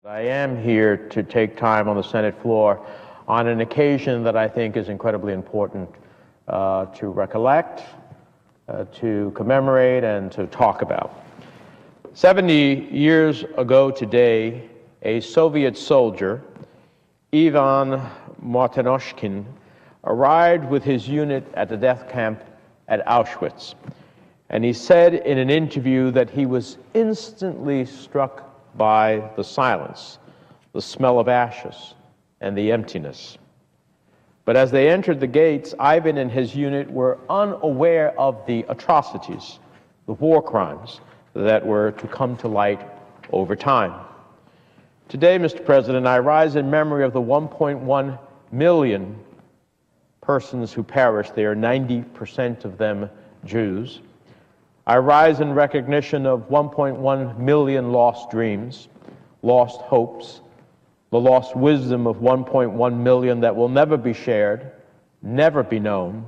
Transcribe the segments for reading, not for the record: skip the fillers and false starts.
I am here to take time on the Senate floor on an occasion that I think is incredibly important to recollect, to commemorate, and to talk about. 70 years ago today, a Soviet soldier, Ivan Martinoshkin, arrived with his unit at the death camp at Auschwitz. And he said in an interview that he was instantly struck by the silence, the smell of ashes, and the emptiness. But as they entered the gates, Ivan and his unit were unaware of the atrocities, the war crimes that were to come to light over time. Today, Mr. President, I rise in memory of the 1.1 million persons who perished there, 90% of them Jews. I rise in recognition of 1.1 million lost dreams, lost hopes, the lost wisdom of 1.1 million that will never be shared, never be known,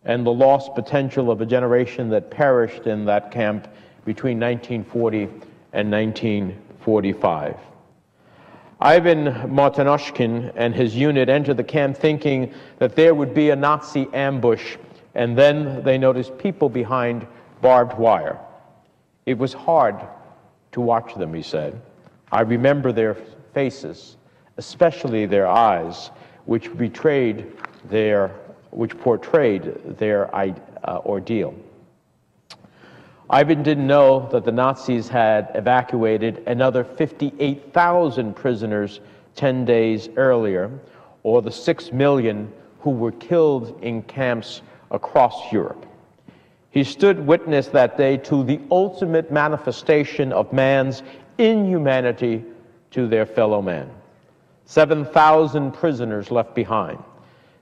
and the lost potential of a generation that perished in that camp between 1940 and 1945. Ivan Martinoshkin and his unit entered the camp thinking that there would be a Nazi ambush, and then they noticed people behind barbed wire. It was hard to watch them, he said. I remember their faces, especially their eyes, which portrayed their ordeal. Ivan didn't know that the Nazis had evacuated another 58,000 prisoners 10 days earlier, or the 6 million who were killed in camps across Europe. He stood witness that day to the ultimate manifestation of man's inhumanity to their fellow man. 7,000 prisoners left behind,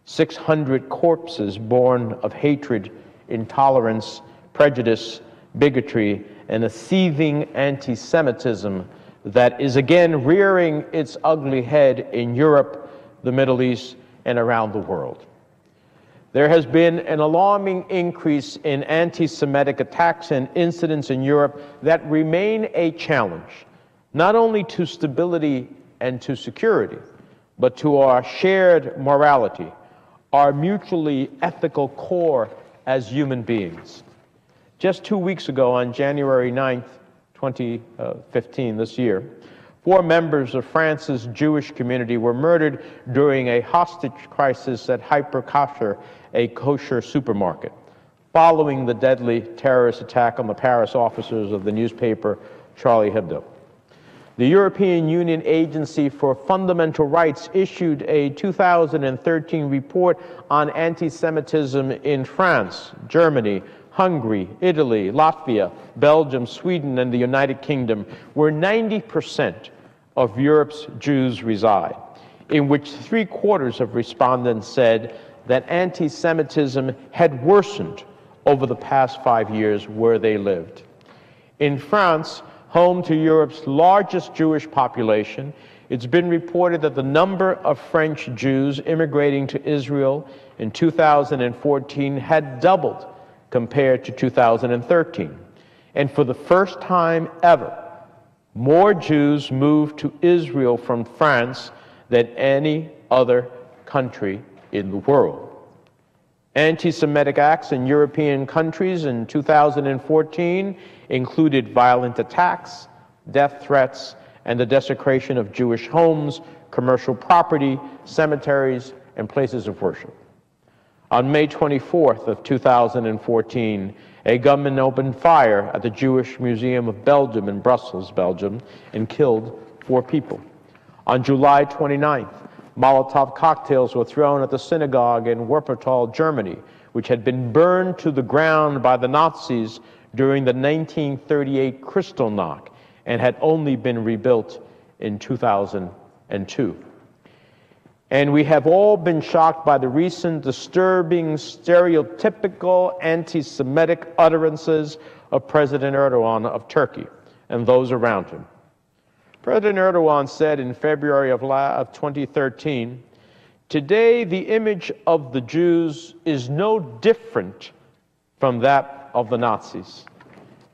600 corpses born of hatred, intolerance, prejudice, bigotry, and a seething anti-Semitism that is again rearing its ugly head in Europe, the Middle East, and around the world. There has been an alarming increase in anti-Semitic attacks and incidents in Europe that remain a challenge, not only to stability and to security, but to our shared morality, our mutually ethical core as human beings. Just 2 weeks ago, on January 9th, 2015, this year, 4 members of France's Jewish community were murdered during a hostage crisis at Hyper Kosher, a kosher supermarket, following the deadly terrorist attack on the Paris officers of the newspaper Charlie Hebdo. The European Union Agency for Fundamental Rights issued a 2013 report on anti-Semitism in France, Germany, Hungary, Italy, Latvia, Belgium, Sweden, and the United Kingdom, where 90% of Europe's Jews reside, in which 3/4 of respondents said that anti-Semitism had worsened over the past 5 years where they lived. In France, home to Europe's largest Jewish population, it's been reported that the number of French Jews immigrating to Israel in 2014 had doubled compared to 2013. And for the first time ever, more Jews moved to Israel from France than any other country in the world. Anti-Semitic acts in European countries in 2014 included violent attacks, death threats, and the desecration of Jewish homes, commercial property, cemeteries, and places of worship. On May 24th of 2014, a gunman opened fire at the Jewish Museum of Belgium in Brussels, Belgium, and killed 4 people. On July 29th, Molotov cocktails were thrown at the synagogue in Wuppertal, Germany, which had been burned to the ground by the Nazis during the 1938 Kristallnacht and had only been rebuilt in 2002. And we have all been shocked by the recent disturbing, stereotypical anti-Semitic utterances of President Erdogan of Turkey and those around him. President Erdogan said in February of 2013, "Today the image of the Jews is no different from that of the Nazis."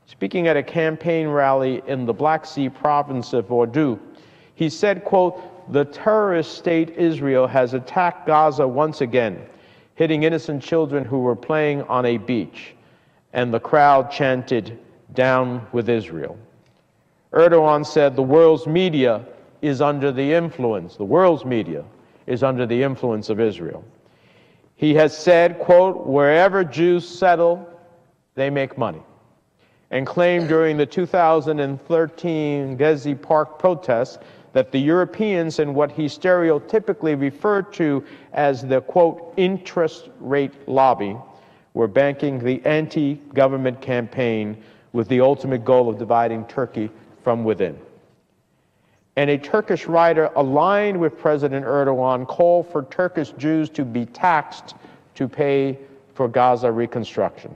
Speaking at a campaign rally in the Black Sea province of Ordu, He said, quote, "The terrorist state Israel has attacked Gaza once again, hitting innocent children who were playing on a beach," and the crowd chanted, "Down with Israel." Erdogan said the world's media is under the influence of Israel. He has said, quote, "Wherever Jews settle, they make money," and claimed during the 2013 Gezi Park protests that the Europeans and what he stereotypically referred to as the, quote, "interest rate lobby," were banking the anti-government campaign with the ultimate goal of dividing Turkey from within. And a Turkish writer aligned with President Erdogan called for Turkish Jews to be taxed to pay for Gaza reconstruction.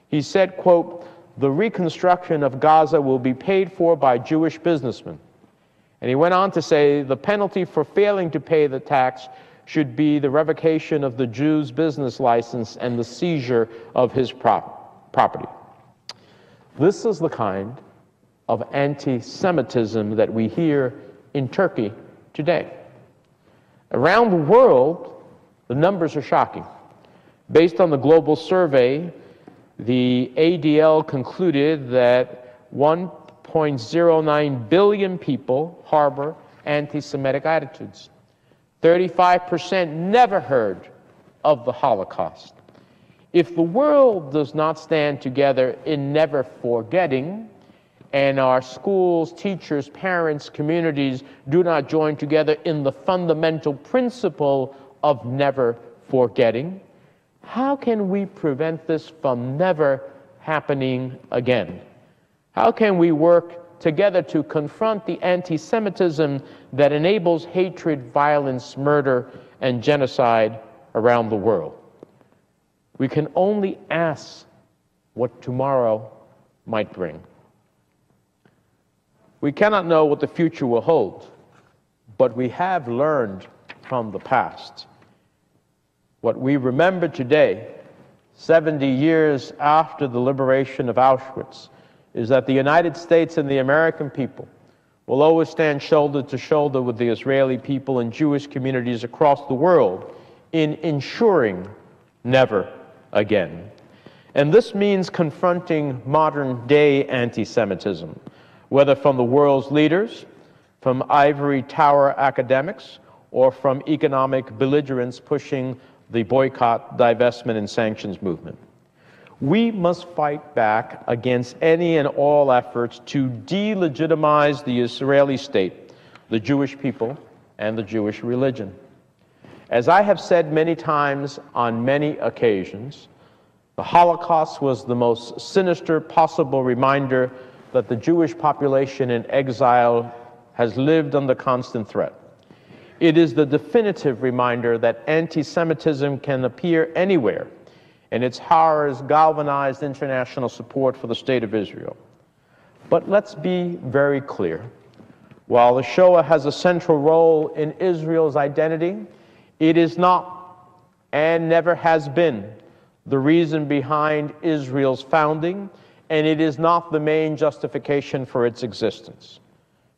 He said, quote, "The reconstruction of Gaza will be paid for by Jewish businessmen." And he went on to say the penalty for failing to pay the tax should be the revocation of the Jew's business license and the seizure of his property. This is the kind of anti-Semitism that we hear in Turkey today. Around the world, the numbers are shocking. Based on the global survey, the ADL concluded that 1.09 billion people harbor anti-Semitic attitudes. 35% never heard of the Holocaust. If the world does not stand together in never forgetting, and our schools, teachers, parents, communities do not join together in the fundamental principle of never forgetting, how can we prevent this from never happening again? How can we work together to confront the anti-Semitism that enables hatred, violence, murder, and genocide around the world? We can only ask what tomorrow might bring. We cannot know what the future will hold, but we have learned from the past. What we remember today, 70 years after the liberation of Auschwitz, is that the United States and the American people will always stand shoulder to shoulder with the Israeli people and Jewish communities across the world in ensuring never again. And this means confronting modern-day anti-Semitism, whether from the world's leaders, from ivory tower academics, or from economic belligerents pushing the boycott, divestment, and sanctions movement. We must fight back against any and all efforts to delegitimize the Israeli state, the Jewish people, and the Jewish religion. As I have said many times on many occasions, the Holocaust was the most sinister possible reminder that the Jewish population in exile has lived under constant threat. It is the definitive reminder that anti-Semitism can appear anywhere, and its horrors galvanized international support for the State of Israel. But let's be very clear. While the Shoah has a central role in Israel's identity, it is not, and never has been, the reason behind Israel's founding, and it is not the main justification for its existence.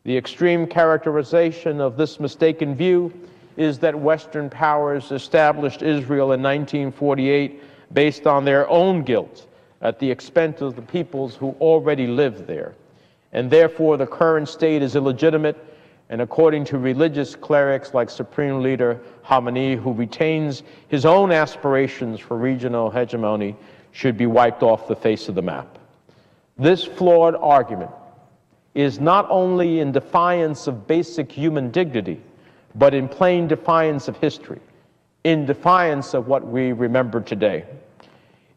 The extreme characterization of this mistaken view is that Western powers established Israel in 1948 based on their own guilt at the expense of the peoples who already lived there. And therefore, the current state is illegitimate, and according to religious clerics like Supreme Leader Khamenei, who retains his own aspirations for regional hegemony, should be wiped off the face of the map. This flawed argument is not only in defiance of basic human dignity, but in plain defiance of history, in defiance of what we remember today.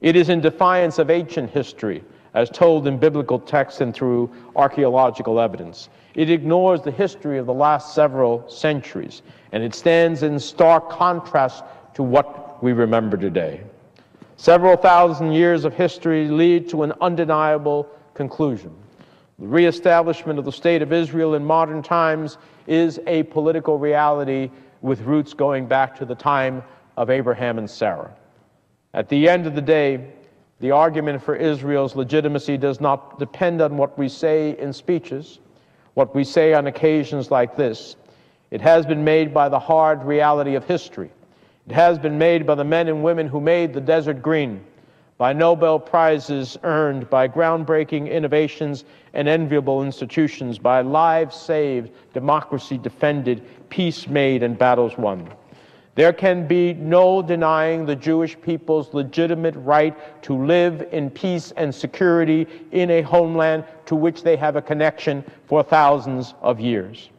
It is in defiance of ancient history, as told in biblical texts and through archaeological evidence. It ignores the history of the last several centuries, and it stands in stark contrast to what we remember today. Several thousand years of history lead to an undeniable conclusion. The reestablishment of the State of Israel in modern times is a political reality with roots going back to the time of Abraham and Sarah. At the end of the day, the argument for Israel's legitimacy does not depend on what we say in speeches, what we say on occasions like this. It has been made by the hard reality of history. It has been made by the men and women who made the desert green, by Nobel Prizes earned, by groundbreaking innovations and enviable institutions, by lives saved, democracy defended, peace made, and battles won. There can be no denying the Jewish people's legitimate right to live in peace and security in a homeland to which they have a connection for thousands of years.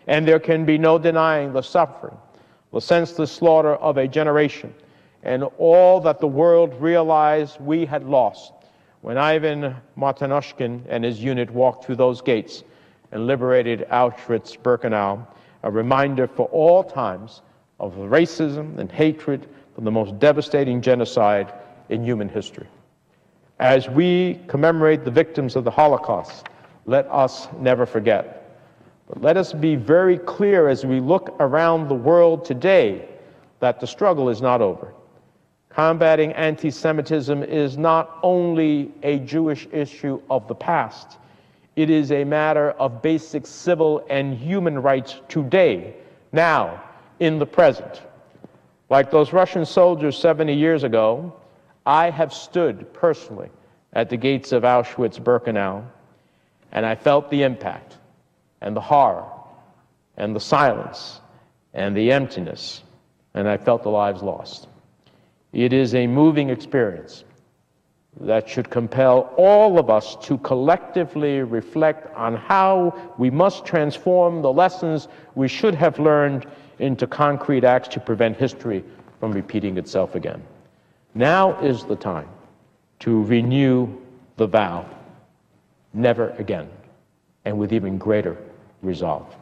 And there can be no denying the suffering, the senseless slaughter of a generation, and all that the world realized we had lost when Ivan Martinoshkin and his unit walked through those gates and liberated Auschwitz-Birkenau, a reminder for all times of racism and hatred from the most devastating genocide in human history. As we commemorate the victims of the Holocaust, let us never forget. But let us be very clear as we look around the world today that the struggle is not over. Combating anti-Semitism is not only a Jewish issue of the past, it is a matter of basic civil and human rights today, now, in the present. Like those Russian soldiers 70 years ago, I have stood personally at the gates of Auschwitz-Birkenau, and I felt the impact, and the horror, and the silence, and the emptiness, and I felt the lives lost. It is a moving experience that should compel all of us to collectively reflect on how we must transform the lessons we should have learned into concrete acts to prevent history from repeating itself again. Now is the time to renew the vow, never again, and with even greater resolve.